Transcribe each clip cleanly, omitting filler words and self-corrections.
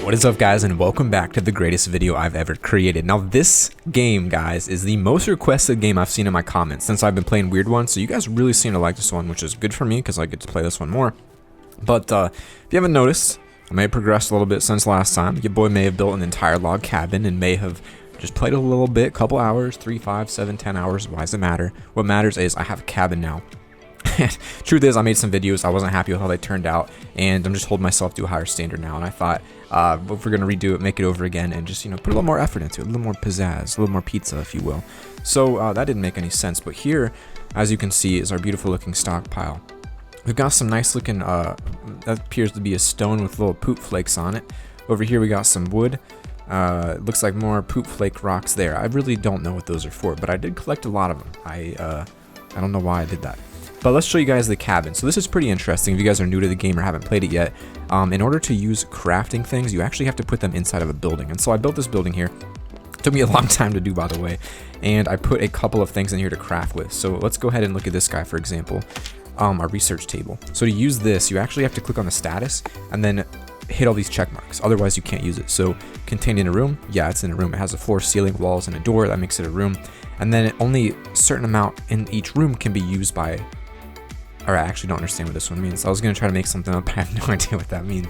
What is up, guys, and welcome back to the greatest video I've ever created. Now this game, guys, is the most requested game I've seen in my comments since I've been playing weird ones, so you guys really seem to like this one, which is good for me because I get to play this one more. But if you haven't noticed, I may have progressed a little bit since last time. Your boy may have built an entire log cabin and may have just played a little bit, couple hours, 3, 5, 7, 10 hours. Why does it matter? What matters is I have a cabin now. Truth is, I made some videos, I wasn't happy with how they turned out, and I'm just holding myself to a higher standard now, and I thought, if we're going to redo it, make it over again, and just, put a little more effort into it, a little more pizzazz, a little more pizza, if you will. So, that didn't make any sense, but here, as you can see, is our beautiful looking stockpile. We've got some nice looking, that appears to be a stone with little poop flakes on it. Over here we got some wood. It looks like more poop flake rocks there. I really don't know what those are for, but I did collect a lot of them. I don't know why I did that. But let's show you guys the cabin. So this is pretty interesting if you guys are new to the game or haven't played it yet. In order to use crafting things, you actually have to put them inside of a building. And so I built this building here. It took me a long time to do, by the way. And I put a couple of things in here to craft with. So let's go ahead and look at this guy, for example. Our research table. So to use this, you actually have to click on the status and then hit all these check marks. Otherwise, you can't use it. So contained in a room. Yeah, it's in a room. It has a floor, ceiling, walls, and a door. That makes it a room. And then only a certain amount in each room can be used by... Alright, I actually don't understand what this one means. I was going to try to make something up, but I have no idea what that means.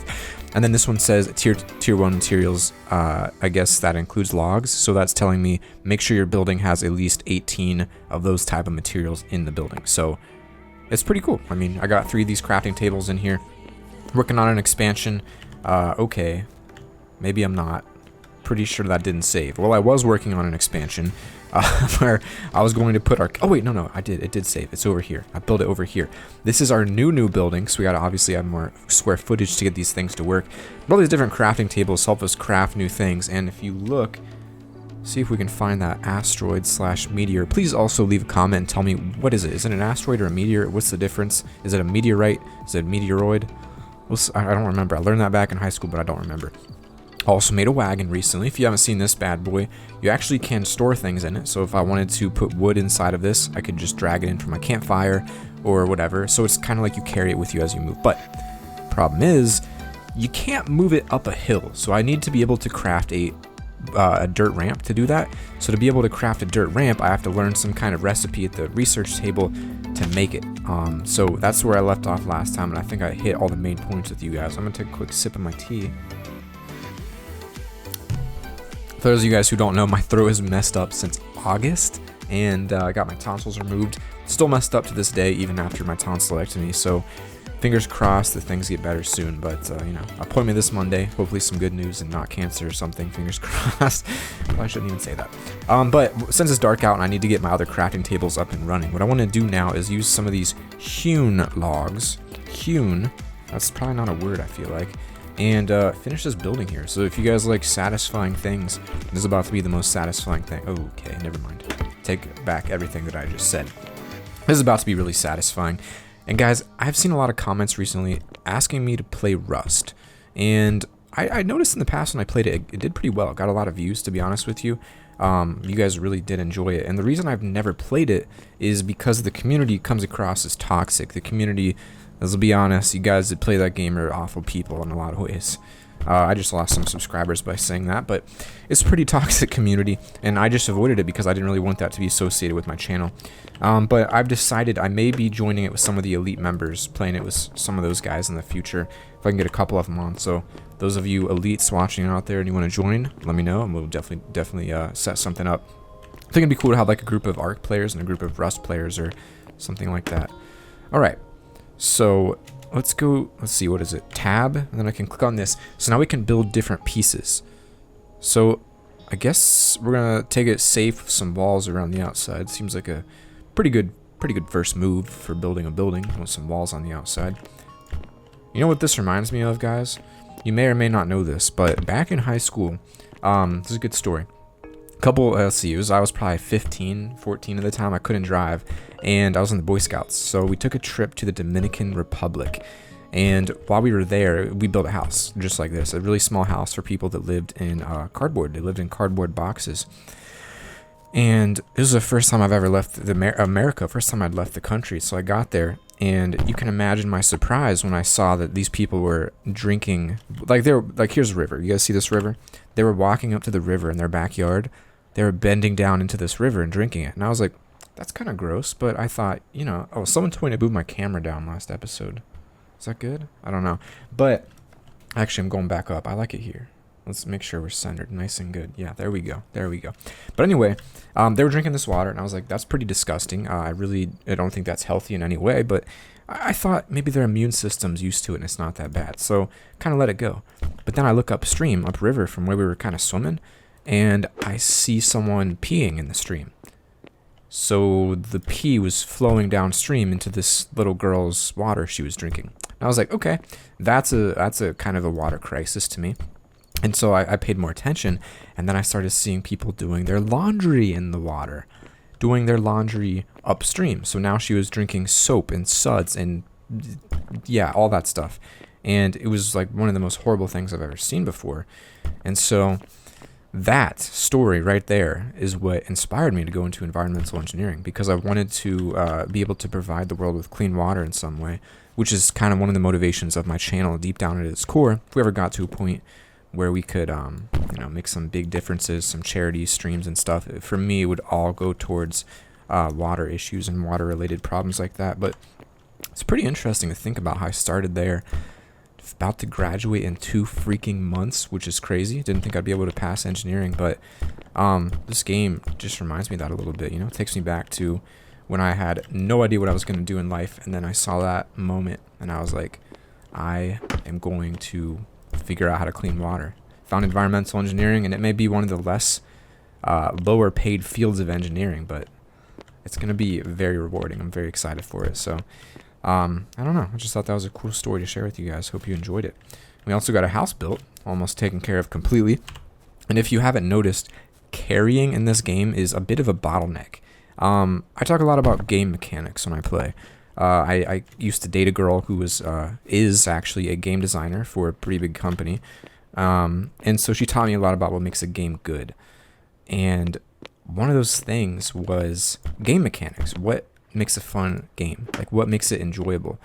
And then this one says tier 1 materials. I guess that includes logs. So that's telling me make sure your building has at least 18 of those type of materials in the building. So it's pretty cool. I mean, I got 3 of these crafting tables in here. Working on an expansion. Okay. Maybe I'm not. Pretty sure that didn't save. Well, I was working on an expansion where I was going to put our... Oh, wait, no, I did. It did save. It's over here. I built it over here. This is our new building, so we got to obviously have more square footage to get these things to work. But all these different crafting tables help us craft new things, and if you look, see if we can find that asteroid/meteor. Please also leave a comment and tell me, what is it? Is it an asteroid or a meteor? What's the difference? Is it a meteorite? Is it a meteoroid? I don't remember. I learned that back in high school, but I don't remember. Also made a wagon recently. If you haven't seen this bad boy, you actually can store things in it. So if I wanted to put wood inside of this, I could just drag it in for my campfire or whatever. So it's kind of like you carry it with you as you move. But problem is, you can't move it up a hill. So I need to be able to craft a dirt ramp to do that. So to be able to craft a dirt ramp, I have to learn some kind of recipe at the research table to make it. So that's where I left off last time, and I think I hit all the main points with you guys. I'm gonna take a quick sip of my tea. For those of you guys who don't know, my throat has messed up since August, and I got my tonsils removed. Still messed up to this day, even after my tonsillectomy, so fingers crossed that things get better soon. But, appointment this Monday, hopefully some good news and not cancer or something, fingers crossed. Well, I shouldn't even say that. But since it's dark out and I need to get my other crafting tables up and running, what I want to do now is use some of these hewn logs. Hewn, that's probably not a word, I feel like. And finish this building here. So if you guys like satisfying things, this is about to be the most satisfying thing. Oh, okay, never mind. Take back everything that I just said. This is about to be really satisfying. And guys, I've seen a lot of comments recently asking me to play Rust. And I noticed in the past when I played it, it did pretty well. It got a lot of views, to be honest with you. You guys really did enjoy it. And the reason I've never played it is because the community comes across as toxic. The community... Let's be honest, you guys that play that game are awful people in a lot of ways. I just lost some subscribers by saying that, but it's a pretty toxic community, and I just avoided it because I didn't really want that to be associated with my channel. But I've decided I may be joining it with some of the elite members, playing it with some of those guys in the future, if I can get a couple of them on. So those of you elites watching out there and you want to join, let me know, and we'll definitely set something up. I think it'd be cool to have like a group of Ark players and a group of Rust players or something like that. All right. So let's go, let's see, what is it? Tab, and then I can click on this. So now we can build different pieces. So I guess we're gonna take it safe with some walls around the outside. Seems like a pretty good first move for building a building with some walls on the outside. You know what this reminds me of, guys? You may or may not know this, but back in high school, this is a good story. Couple, let's see, I was probably 15, 14 at the time. I couldn't drive, and I was in the Boy Scouts. So we took a trip to the Dominican Republic, and while we were there, we built a house just like this, a really small house for people that lived in cardboard. They lived in cardboard boxes. And this was the first time I've ever left America, first time I'd left the country. So I got there, And you can imagine my surprise when I saw that these people were drinking, like they're like, here's a river. You guys see this river? They were walking up to the river in their backyard. They were bending down into this river and drinking it. And I was like, that's kind of gross. But I thought, you know, oh, someone told me to move my camera down last episode. Is that good? I don't know. But actually, I'm going back up. I like it here. Let's make sure we're centered nice and good. Yeah, there we go. There we go. But anyway, they were drinking this water, and I was like, that's pretty disgusting. I don't think that's healthy in any way, but I thought maybe their immune system's used to it and it's not that bad. So kind of let it go. But then I look upriver from where we were kind of swimming, and I see someone peeing in the stream. So the pee was flowing downstream into this little girl's water she was drinking. And I was like, okay, that's a kind of a water crisis to me. And so I paid more attention, and then I started seeing people doing their laundry in the water, doing their laundry upstream. So now she was drinking soap and suds and, yeah, all that stuff. And it was like one of the most horrible things I've ever seen before. And so that story right there is what inspired me to go into environmental engineering, because I wanted to be able to provide the world with clean water in some way, which is kind of one of the motivations of my channel deep down at its core. If we ever got to a point where we could, make some big differences, some charity streams and stuff, for me, it would all go towards water issues and water-related problems like that. But it's pretty interesting to think about how I started there. About to graduate in 2 freaking months, which is crazy. Didn't think I'd be able to pass engineering, but this game just reminds me of that a little bit. It takes me back to when I had no idea what I was going to do in life, and then I saw that moment, and I was like, I am going to figure out how to clean water. Found environmental engineering, and it may be one of the less lower paid fields of engineering, but it's going to be very rewarding. I'm very excited for it. So I don't know. I just thought that was a cool story to share with you guys. Hope you enjoyed it. We also got a house built, almost taken care of completely. And if you haven't noticed, carrying in this game is a bit of a bottleneck. I talk a lot about game mechanics when I play. I used to date a girl who is actually a game designer for a pretty big company. And so she taught me a lot about what makes a game good. And one of those things was game mechanics. What makes a fun game? Like, what makes it enjoyable?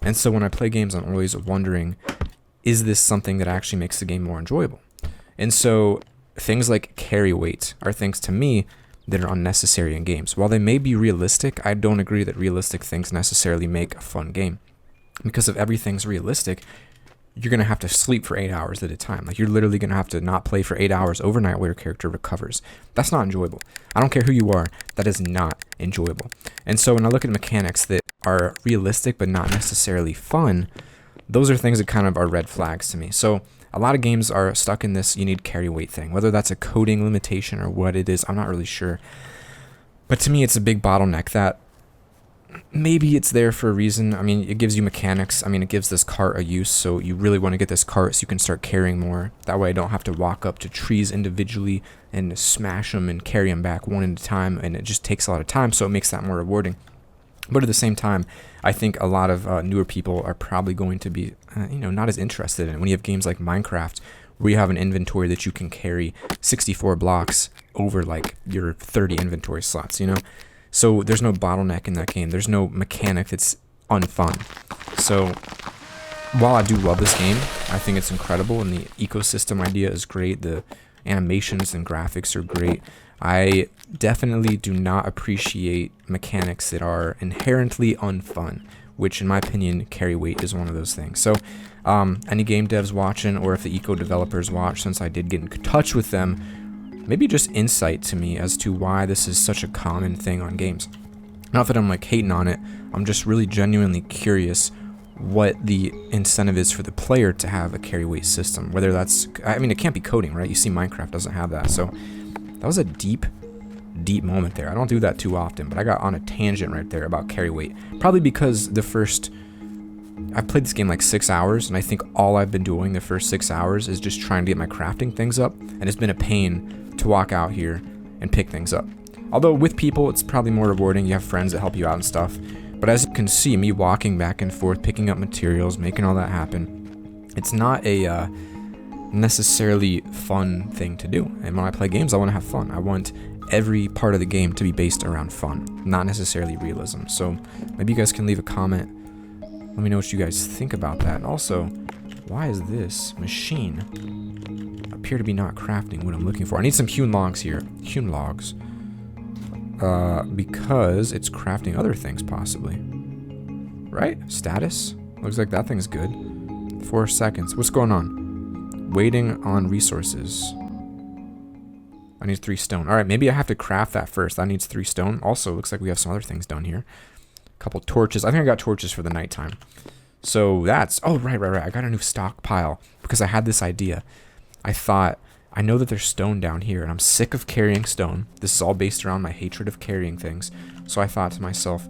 And so when I play games, I'm always wondering, is this something that actually makes the game more enjoyable? And so things like carry weight are things to me that are unnecessary in games. While they may be realistic, I don't agree that realistic things necessarily make a fun game. Because if everything's realistic, you're going to have to sleep for 8 hours at a time. Like, you're literally going to have to not play for 8 hours overnight while your character recovers. That's not enjoyable. I don't care who you are, that is not enjoyable. And so when I look at mechanics that are realistic but not necessarily fun, those are things that kind of are red flags to me. So a lot of games are stuck in this you need carry weight thing. Whether that's a coding limitation or what it is, I'm not really sure. But to me, it's a big bottleneck that maybe it's there for a reason. I mean, it gives you mechanics. I mean, it gives this cart a use, so you really want to get this cart so you can start carrying more. That way I don't have to walk up to trees individually and smash them and carry them back one at a time, and it just takes a lot of time, so it makes that more rewarding. But at the same time, I think a lot of newer people are probably going to be, not as interested in it. When you have games like Minecraft, where you have an inventory that you can carry 64 blocks over like your 30 inventory slots, So there's no bottleneck in that game. There's no mechanic that's unfun. So while I do love this game, I think it's incredible, and the ecosystem idea is great. The animations and graphics are great. I definitely do not appreciate mechanics that are inherently unfun, which in my opinion, carry weight is one of those things. So any game devs watching, or if the eco developers watch, since I did get in touch with them, maybe just insight to me as to why this is such a common thing on games. Not that I'm like hating on it, I'm just really genuinely curious what the incentive is for the player to have a carry weight system. Whether that's, it can't be coding, right? You see Minecraft doesn't have that. So that was a deep moment there. I don't do that too often, but I got on a tangent right there about carry weight. Probably because I've played this game like 6 hours, and I think all I've been doing the first 6 hours is just trying to get my crafting things up, and it's been a pain to walk out here and pick things up. Although with people, it's probably more rewarding. You have friends that help you out and stuff. But as you can see, me walking back and forth, picking up materials, making all that happen, it's not a necessarily fun thing to do. And when I play games, I want to have fun. I want every part of the game to be based around fun, not necessarily realism. So maybe you guys can leave a comment Let me know what you guys think about that. And also, why is this machine appear to be not crafting what I'm looking for? I need some hewn logs here. Hewn logs. Because it's crafting other things, possibly. Right? Status? Looks like that thing's good. 4 seconds. What's going on? Waiting on resources. I need 3 stone. Alright, maybe I have to craft that first. That needs 3 stone. Also, looks like we have some other things down here. A couple torches. I think I got torches for the nighttime. So that's... Oh, right. I got a new stockpile. Because I had this idea. I thought... I know that there's stone down here, and I'm sick of carrying stone. This is all based around my hatred of carrying things. So I thought to myself,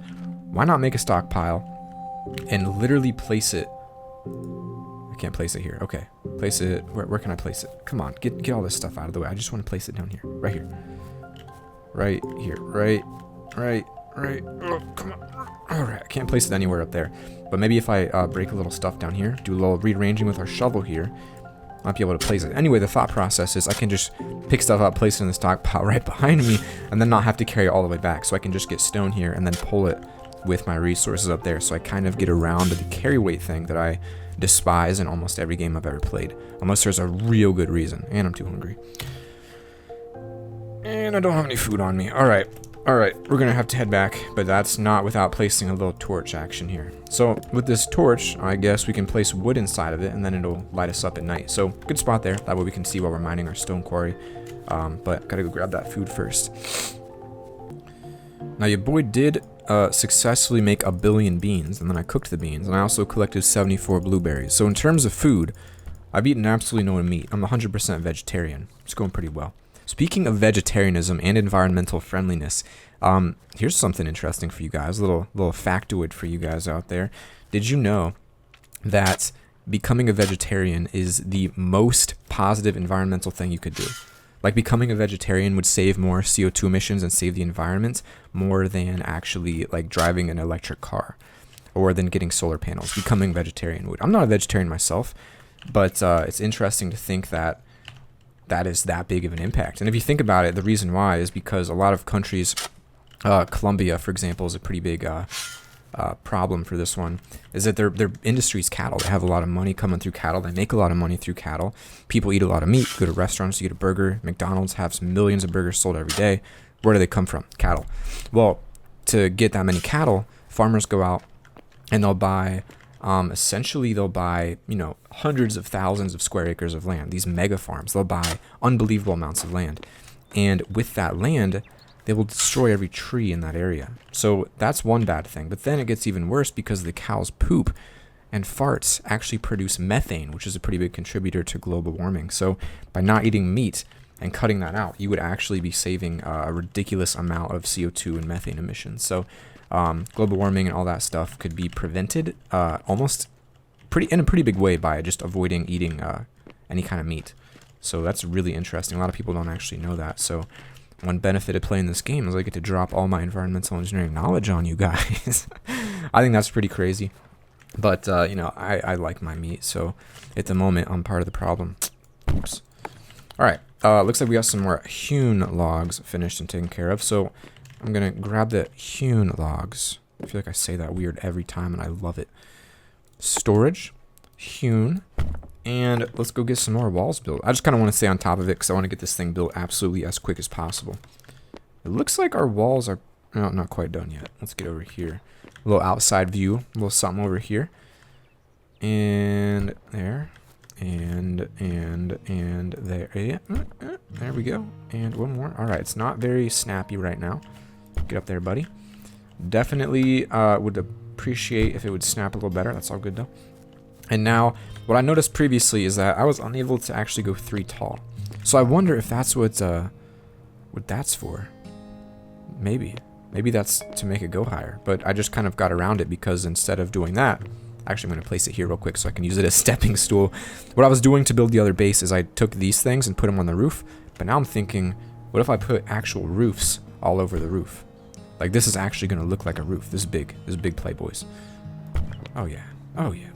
why not make a stockpile and literally place it... I can't place it here. Okay. Place it... Where can I place it? Come on. Get all this stuff out of the way. I just want to place it down here. Right here. Right here. Right. Oh, come on. Alright. I can't place it anywhere up there. But maybe if I break a little stuff down here, do a little rearranging with our shovel here, might be able to place it. Anyway, the thought process is I can just pick stuff up, place it in the stockpile right behind me, and then not have to carry it all the way back. So I can just get stone here and then pull it with my resources up there. So I kind of get around the carry weight thing that I despise in almost every game I've ever played. Unless there's a real good reason. And I'm too hungry. And I don't have any food on me. Alright, we're going to have to head back, but that's not without placing a little torch action here. So with this torch, I guess we can place wood inside of it, and then it'll light us up at night. So good spot there. That way we can see while we're mining our stone quarry. But gotta go grab that food first. Now your boy did successfully make 1 billion beans, and then I cooked the beans, and I also collected 74 blueberries. So in terms of food, I've eaten absolutely no meat. I'm 100% vegetarian. It's going pretty well. Speaking of vegetarianism and environmental friendliness, here's something interesting for you guys, a little factoid for you guys out there. Did you know that becoming a vegetarian is the most positive environmental thing you could do? Like, becoming a vegetarian would save more CO2 emissions and save the environment more than actually like driving an electric car or than getting solar panels. Becoming a vegetarian would. I'm not a vegetarian myself, but it's interesting to think that that is that big of an impact. And if you think about it, the reason why is because a lot of countries, Colombia, for example, is a pretty big problem for this one, is that their industry is cattle. They have a lot of money coming through cattle. They make a lot of money through cattle. People eat a lot of meat. Go to restaurants, you get a burger. McDonald's has millions of burgers sold every day. Where do they come from? Cattle. Well, to get that many cattle, farmers go out and they'll buy... essentially they'll buy, hundreds of thousands of square acres of land, these mega farms. They'll buy unbelievable amounts of land. And with that land, they will destroy every tree in that area. So that's one bad thing. But then it gets even worse because the cows' poop and farts actually produce methane, which is a pretty big contributor to global warming. So by not eating meat and cutting that out, you would actually be saving a ridiculous amount of CO2 and methane emissions. So global warming and all that stuff could be prevented almost in a pretty big way by just avoiding eating any kind of meat. So that's really interesting. A lot of people don't actually know that. So one benefit of playing this game is I get to drop all my environmental engineering knowledge on you guys. I think that's pretty crazy. But, I like my meat. So at the moment, I'm part of the problem. Oops. All right. Looks like we got some more hewn logs finished and taken care of. So I'm going to grab the hewn logs. I feel like I say that weird every time, and I love it. Storage, hewn, and let's go get some more walls built. I just kind of want to stay on top of it because I want to get this thing built absolutely as quick as possible. It looks like our walls are not quite done yet. Let's get over here. A little outside view, a little something over here. And there. And there. Yeah, there we go. And one more. All right, it's not very snappy right now. Get up there, buddy. Definitely would appreciate if it would snap a little better. That's all good, though. And now, what I noticed previously is that I was unable to actually go 3 tall. So I wonder if that's what that's for. Maybe that's to make it go higher. But I just kind of got around it because instead of doing that, actually I'm going to place it here real quick so I can use it as a stepping stool. What I was doing to build the other base is I took these things and put them on the roof. But now I'm thinking, what if I put actual roofs all over the roof? Like, this is actually going to look like a roof. This is big playboys. Oh yeah,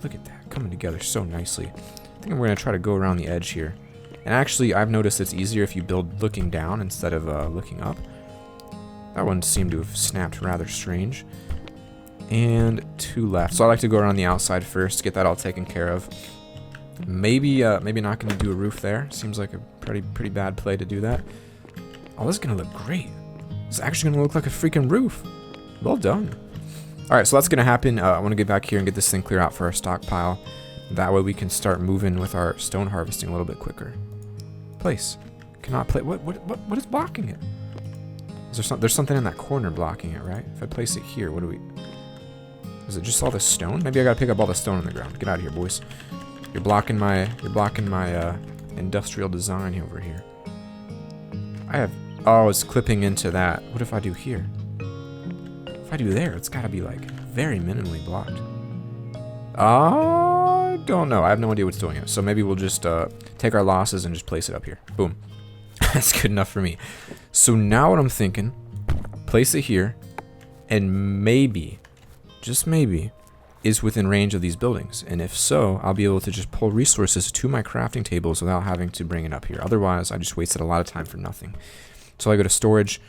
look at that, coming together so nicely. I think I'm going to try to go around the edge here. And actually, I've noticed it's easier if you build looking down instead of looking up. That one seemed to have snapped rather strange. and 2 left. So I like to go around the outside first, get that all taken care of. Maybe not going to do a roof there. Seems like a pretty bad play to do that. Oh, this is going to look great. It's actually going to look like a freaking roof. Well done. All right, so that's going to happen. I want to get back here and get this thing clear out for our stockpile. That way we can start moving with our stone harvesting a little bit quicker. Place. Cannot play. What is blocking it? There's something in that corner blocking it, right? If I place it here, what do we... Is it just all the stone? Maybe I gotta pick up all the stone on the ground. Get out of here, boys. You're blocking my industrial design over here. Oh, it's clipping into that. What if I do here? If I do there, it's gotta be like very minimally blocked. I don't know. I have no idea what's doing it. So maybe we'll just take our losses and just place it up here. Boom. That's good enough for me. So now what I'm thinking, place it here, and maybe, just maybe, is within range of these buildings. And if so, I'll be able to just pull resources to my crafting tables without having to bring it up here. Otherwise, I just wasted a lot of time for nothing. So I go to storage,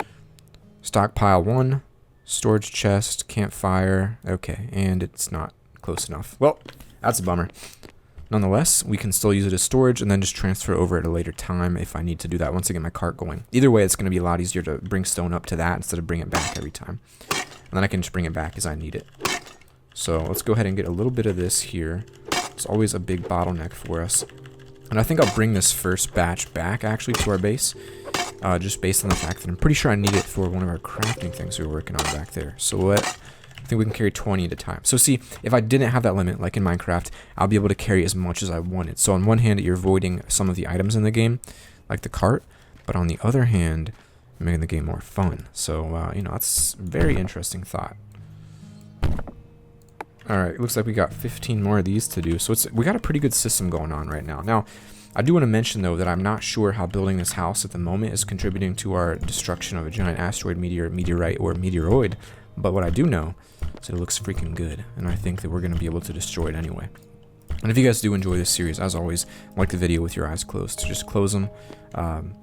stockpile 1, storage chest, campfire. Okay, and it's not close enough. Well, that's a bummer. Nonetheless, we can still use it as storage and then just transfer over at a later time if I need to do that once I get my cart going. Either way, it's going to be a lot easier to bring stone up to that instead of bring it back every time. And then I can just bring it back as I need it. So let's go ahead and get a little bit of this here. It's always a big bottleneck for us. And I think I'll bring this first batch back actually to our base. Just based on the fact that I'm pretty sure I need it for one of our crafting things we were working on back there. So I think we can carry 20 at a time. So see, if I didn't have that limit, like in Minecraft, I'll be able to carry as much as I wanted. So on one hand, you're avoiding some of the items in the game, like the cart. But on the other hand, you're making the game more fun. So, you know, that's a very interesting thought. Alright, looks like we got 15 more of these to do. So we got a pretty good system going on right now. Now, I do want to mention, though, that I'm not sure how building this house at the moment is contributing to our destruction of a giant asteroid, meteor, meteorite, or meteoroid. But what I do know is it looks freaking good, and I think that we're going to be able to destroy it anyway. And if you guys do enjoy this series, as always, like the video with your eyes closed. So just close them.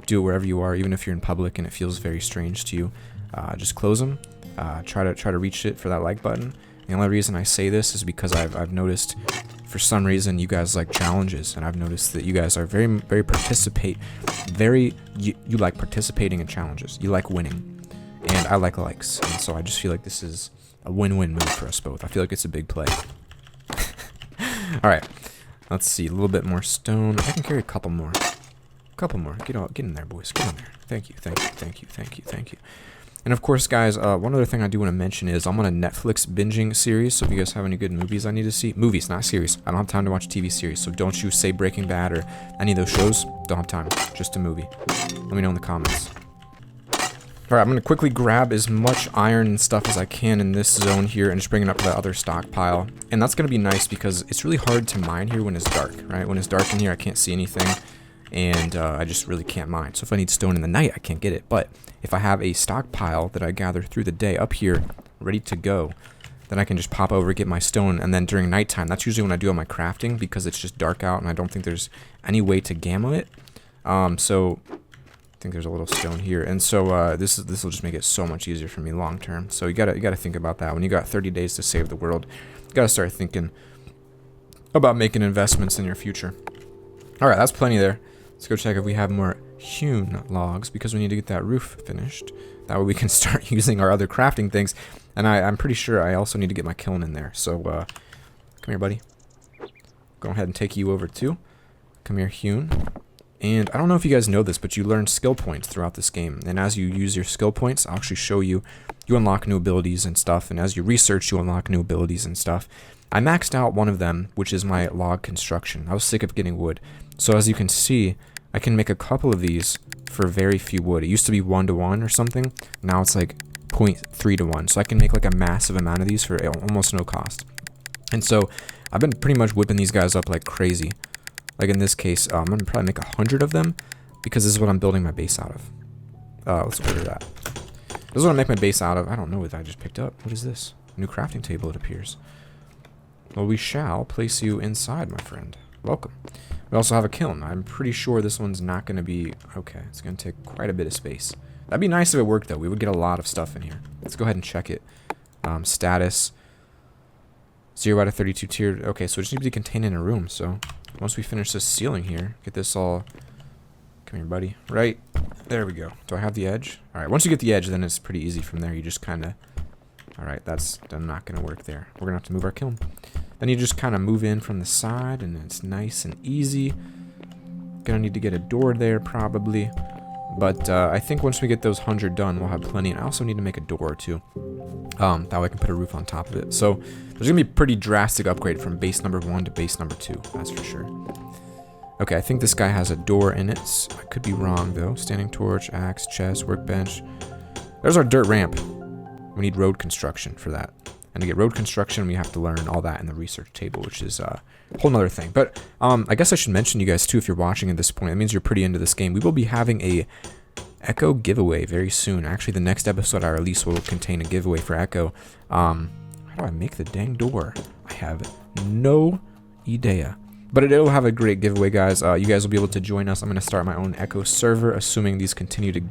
Do it wherever you are, even if you're in public and it feels very strange to you. Just close them. Try to reach it for that like button. The only reason I say this is because I've noticed, for some reason, you guys like challenges, and I've noticed that you guys are very you like participating in challenges. You like winning, and I like likes, and so I just feel like this is a win-win move for us both. I feel like it's a big play. All right, let's see, a little bit more stone. I can carry a couple more. Get in there, boys. Get in there. Thank you. And of course, guys, one other thing I do want to mention is I'm on a Netflix binging series. So if you guys have any good movies I need to see, movies, not series. I don't have time to watch TV series. So don't you say Breaking Bad or any of those shows. Don't have time. Just a movie. Let me know in the comments. All right, I'm going to quickly grab as much iron and stuff as I can in this zone here and just bring it up to that other stockpile. And that's going to be nice because it's really hard to mine here when it's dark, right? When it's dark in here, I can't see anything. And I just really can't mine. So if I need stone in the night, I can't get it. But if I have a stockpile that I gather through the day up here, ready to go, then I can just pop over, get my stone, and then during nighttime, that's usually when I do all my crafting because it's just dark out and I don't think there's any way to gamma it. So I think there's a little stone here, and so this will just make it so much easier for me long term. So you gotta think about that. When you got 30 days to save the world, you gotta start thinking about making investments in your future. All right, that's plenty there. Let's go check if we have more hewn logs because we need to get that roof finished. That way we can start using our other crafting things. And I'm pretty sure I also need to get my kiln in there. So come here, buddy. Go ahead and take you over too. Come here, hewn. And I don't know if you guys know this, but you learn skill points throughout this game. And as you use your skill points, I'll actually show you. You unlock new abilities and stuff. And as you research, you unlock new abilities and stuff. I maxed out one of them, which is my log construction. I was sick of getting wood. So as you can see, I can make a couple of these for very few wood. It used to be 1 to 1 or something. Now it's like 0.3 to 1. So I can make like a massive amount of these for almost no cost. And so I've been pretty much whipping these guys up like crazy. Like in this case, I'm going to probably make 100 of them because this is what I'm building my base out of. Let's order that. This is what I make my base out of. I don't know what I just picked up. What is this? New crafting table, it appears. Well, we shall place you inside, my friend. Welcome. We also have a kiln. I'm pretty sure this one's not going to be... Okay, it's going to take quite a bit of space. That'd be nice if it worked, though. We would get a lot of stuff in here. Let's go ahead and check it. Status. 0 out of 32 tiered. Okay, so it just needs to be contained in a room. So once we finish this ceiling here, get this all... Come here, buddy. Right. There we go. Do I have the edge? Alright, once you get the edge, then it's pretty easy from there. You just kind of... Alright, that's not going to work there. We're going to have to move our kiln. Then you just kind of move in from the side, and it's nice and easy. Gonna need to get a door there, probably. But I think once we get those 100 done, we'll have plenty. And I also need to make a door, too. That way I can put a roof on top of it. So there's going to be a pretty drastic upgrade from base number 1 to base number 2. That's for sure. Okay, I think this guy has a door in it. I could be wrong, though. Standing torch, axe, chest, workbench. There's our dirt ramp. We need road construction for that. And to get road construction, we have to learn all that in the research table, which is a whole nother thing. But I guess I should mention to you guys, too, if you're watching at this point. It means you're pretty into this game. We will be having a Echo giveaway very soon. Actually, the next episode I release will contain a giveaway for Echo. How do I make the dang door? I have no idea. But it'll have a great giveaway, guys. You guys will be able to join us. I'm going to start my own Echo server, assuming these continue to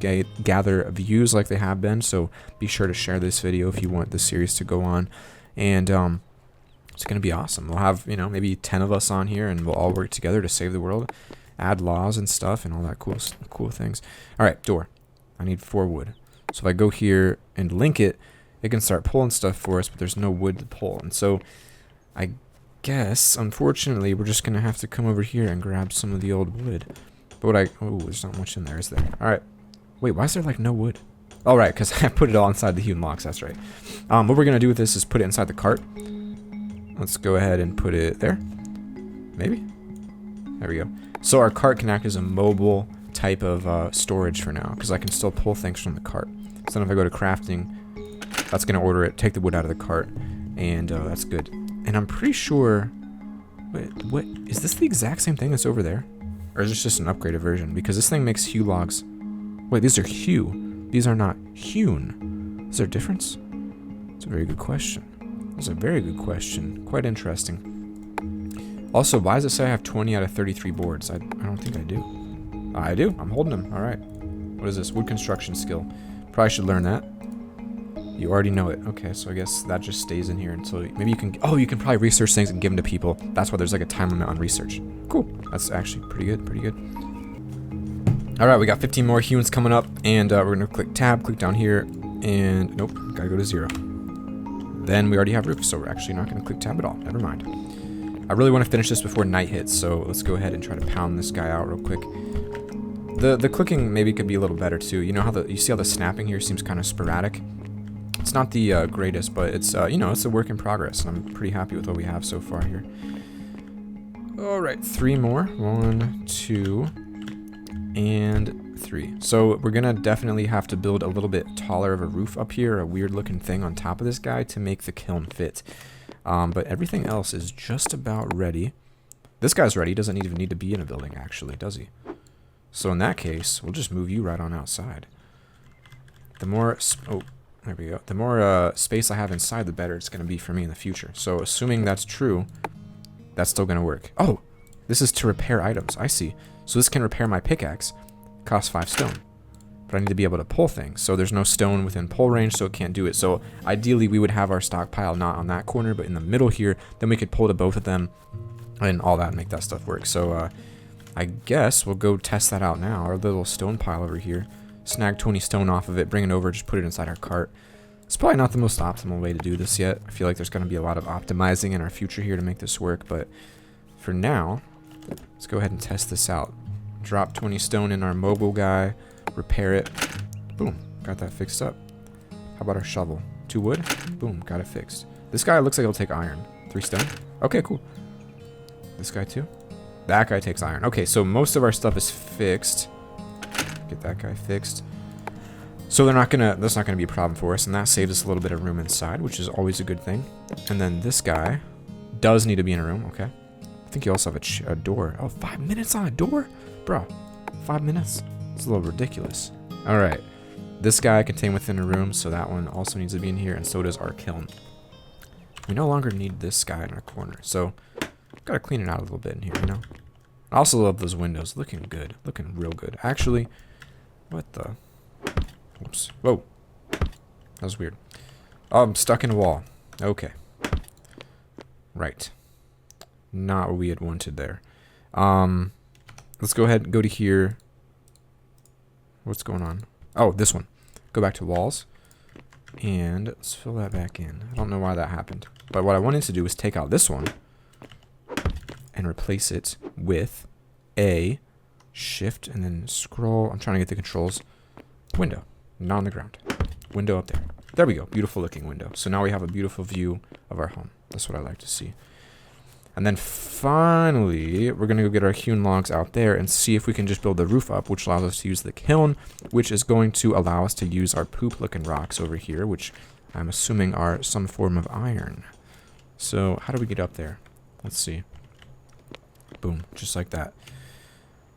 gather views like they have been. So be sure to share this video if you want the series to go on. And it's going to be awesome. We'll have, you know, maybe 10 of us on here, and we'll all work together to save the world, add laws and stuff, and all that cool things. All right, door. I need 4 wood. So if I go here and link it, it can start pulling stuff for us, but there's no wood to pull. And so I guess, unfortunately, we're just gonna have to come over here and grab some of the old wood. But oh, there's not much in there, is there? All right. Wait, why is there like no wood? All right, because I put it all inside the hewn logs. That's right. What we're gonna do with this is put it inside the cart. Let's go ahead and put it there. Maybe. There we go. So our cart can act as a mobile type of storage for now, because I can still pull things from the cart. So then if I go to crafting, that's gonna order it, take the wood out of the cart, and that's good. And I'm pretty sure... Wait, what? Is this the exact same thing that's over there? Or is this just an upgraded version? Because this thing makes hew logs... Wait, these are hew. These are not hewn. Is there a difference? That's a very good question. That's a very good question. Quite interesting. Also, why does it say I have 20 out of 33 boards? I don't think I do. I do. I'm holding them. Alright. What is this? Wood construction skill. Probably should learn that. You already know it. Okay, so I guess that just stays in here until... Maybe you can... Oh, you can probably research things and give them to people. That's why there's like a time limit on research. Cool. That's actually pretty good. Pretty good. Alright, we got 15 more hewens coming up. And we're going to click tab, click down here. And... Nope. Gotta go to 0. Then we already have roof, so we're actually not going to click tab at all. Never mind. I really want to finish this before night hits, so let's go ahead and try to pound this guy out real quick. The clicking maybe could be a little better too. You know how you see how the snapping here seems kind of sporadic? It's not the greatest, but it's you know, it's a work in progress, and I'm pretty happy with what we have so far here. All right, 3 more. 1, 2, and 3. So we're gonna definitely have to build a little bit taller of a roof up here, a weird looking thing on top of this guy to make the kiln fit. But everything else is just about ready. This guy's ready. He doesn't even need to be in a building, actually, does he? So in that case, we'll just move you right on outside. The more... Oh, there we go. The more space I have inside, the better it's going to be for me in the future. So assuming that's true, that's still going to work. Oh, this is to repair items. I see. So this can repair my pickaxe. Costs 5 stone. But I need to be able to pull things. So there's no stone within pull range, so it can't do it. So ideally, we would have our stockpile not on that corner, but in the middle here. Then we could pull to both of them and all that and make that stuff work. So I guess we'll go test that out now. Our little stone pile over here. Snag 20 stone off of it, bring it over, just put it inside our cart. It's probably not the most optimal way to do this yet. I feel like there's going to be a lot of optimizing in our future here to make this work, but for now, let's go ahead and test this out. Drop 20 stone in our mobile guy, repair it. Boom, got that fixed up. How about our shovel? 2 wood? Boom, got it fixed. This guy looks like he'll take iron. 3 stone? Okay, cool. This guy too? That guy takes iron. Okay, so most of our stuff is fixed. Get that guy fixed. So that's not gonna be a problem for us, and that saves us a little bit of room inside, which is always a good thing. And then this guy does need to be in a room, okay. I think you also have a door. Oh, 5 minutes on a door? Bro, 5 minutes? It's a little ridiculous. Alright. This guy contained within a room, so that one also needs to be in here, and so does our kiln. We no longer need this guy in our corner, so gotta clean it out a little bit in here, you know. I also love those windows. Looking good. Looking real good. Actually, what the... Oops. Whoa. That was weird. Oh, I'm stuck in a wall. Okay. Right. Not what we had wanted there. Let's go ahead and go to here. What's going on? Oh, this one. Go back to walls. And let's fill that back in. I don't know why that happened. But what I wanted to do was take out this one and replace it with a shift and then scroll. I'm trying to get the controls. Window. Not on the ground. Window up there. There we go. Beautiful looking window. So now we have a beautiful view of our home. That's what I like to see. And then finally, we're going to go get our hewn logs out there and see if we can just build the roof up, which allows us to use the kiln, which is going to allow us to use our poop-looking rocks over here, which I'm assuming are some form of iron. So how do we get up there? Let's see. Boom, just like that.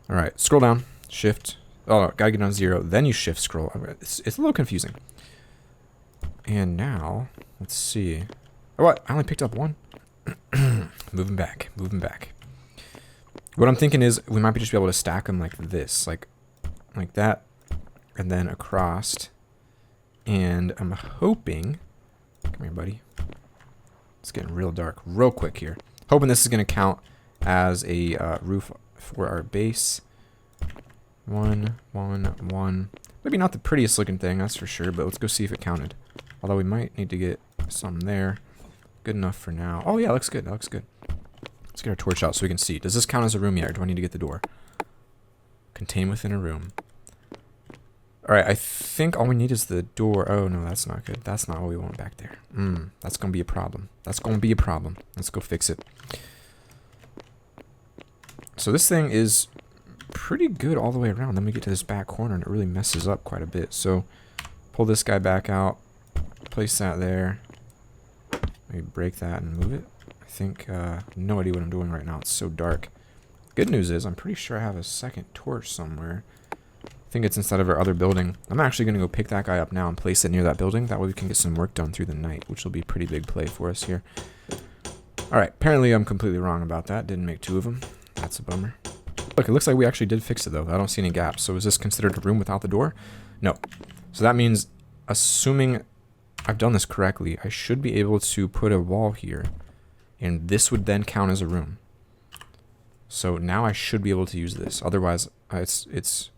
All right, scroll down, shift. Oh, no, gotta get on 0, then you shift scroll. It's a little confusing. And now, let's see. Oh, what? I only picked up one. Moving back. What I'm thinking is we might just be able to stack them like this, like that, and then across. And I'm hoping, come here, buddy. It's getting real dark, real quick here. Hoping this is going to count as a roof for our base. 1, 1, 1. Maybe not the prettiest looking thing, that's for sure, but let's go see if it counted. Although we might need to get some there. Good enough for now. Oh yeah, looks good. That looks good. Let's get our torch out so we can see. Does this count as a room yet, or do I need to get the door? Contain within a room. Alright, I think all we need is the door. Oh no, that's not good. That's not what we want back there. That's gonna be a problem. That's gonna be a problem. Let's go fix it. So this thing is pretty good all the way around. Then we get to this back corner and it really messes up quite a bit. So pull this guy back out. Place that there. Maybe break that and move it. I think, no idea what I'm doing right now. It's so dark. Good news is I'm pretty sure I have a second torch somewhere. I think it's inside of our other building. I'm actually going to go pick that guy up now and place it near that building. That way we can get some work done through the night, which will be a pretty big play for us here. Alright, apparently I'm completely wrong about that. Didn't make 2 of them. That's a bummer. Look, it looks like we actually did fix it though. I don't see any gaps. So is this considered a room without the door? No. So that means, assuming I've done this correctly, I should be able to put a wall here, and this would then count as a room. So now I should be able to use this. Otherwise, it's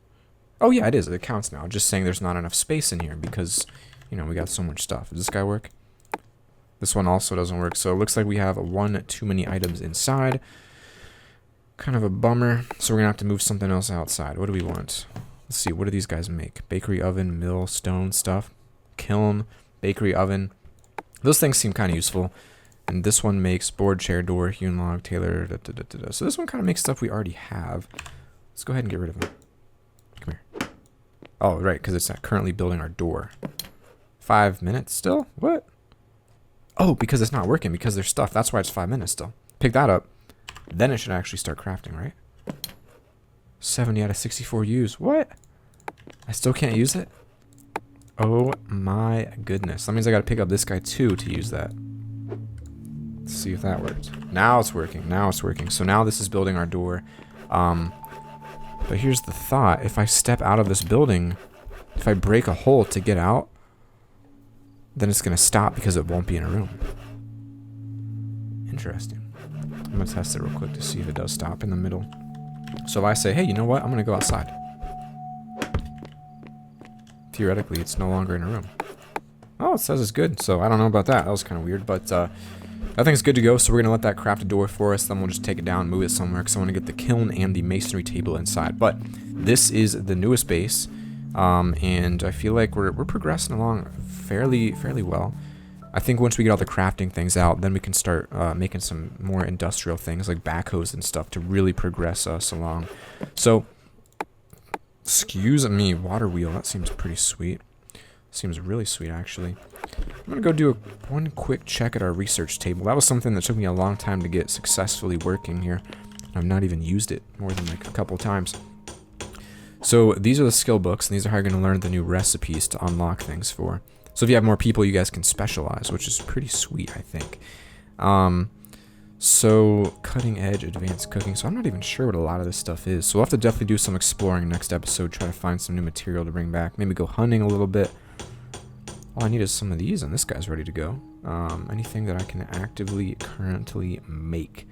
oh yeah, it is. It counts now. Just saying there's not enough space in here because, you know, we got so much stuff. Does this guy work? This one also doesn't work. So it looks like we have one too many items inside. Kind of a bummer. So we're gonna have to move something else outside. What do we want? Let's see. What do these guys make? Bakery oven, mill, stone stuff, kiln. Bakery oven. Those things seem kind of useful. And this one makes board, chair, door, hewn log, tailor. So this one kind of makes stuff we already have. Let's go ahead and get rid of them. Come here. Oh, right, because it's currently building our door. 5 minutes still? What? Oh, because it's not working, because there's stuff. That's why it's 5 minutes still. Pick that up. Then it should actually start crafting, right? 70 out of 64 used. What? I still can't use it? Oh my goodness. That means I gotta pick up this guy too to use that. Let's see if that works. Now it's working. Now it's working. So now this is building our door. But here's the thought. If I step out of this building, if I break a hole to get out, then it's gonna stop because it won't be in a room. Interesting. I'm gonna test it real quick to see if it does stop in the middle. So if I say, hey, you know what? I'm gonna go outside. Theoretically, it's no longer in a room. Oh, it says it's good, so I don't know about that. That was kind of weird, but I think it's good to go, so we're going to let that craft a door for us, then we'll just take it down and move it somewhere, because I want to get the kiln and the masonry table inside. But this is the newest base, and I feel like we're progressing along fairly well. I think once we get all the crafting things out, then we can start making some more industrial things, like backhoes and stuff, to really progress us along. So, excuse me, water wheel. That seems pretty sweet. Seems really sweet, actually. I'm going to go do one quick check at our research table. That was something that took me a long time to get successfully working here. I've not even used it more than like a couple times. So these are the skill books, and these are how you're going to learn the new recipes to unlock things for. So if you have more people, you guys can specialize, which is pretty sweet, I think. So, cutting edge, advanced cooking. So I'm not even sure what a lot of this stuff is. So we'll have to definitely do some exploring next episode, try to find some new material to bring back. Maybe go hunting a little bit. All I need is some of these, and this guy's ready to go. Anything that I can actively currently make?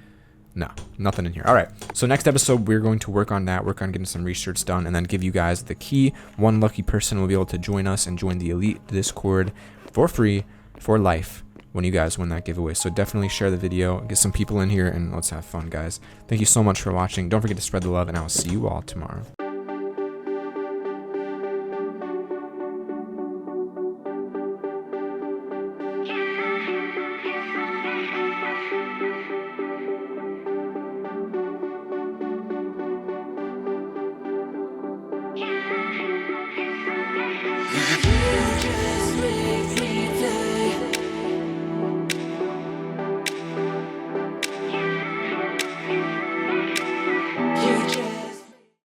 No, nothing in here. All right, so next episode, we're going to work on that, work on getting some research done, and then give you guys the key. One lucky person will be able to join us and join the Elite Discord for free, for life, when you guys win that giveaway. So definitely share the video, get some people in here, and let's have fun, guys. Thank you so much for watching. Don't forget to spread the love, and I will see you all tomorrow.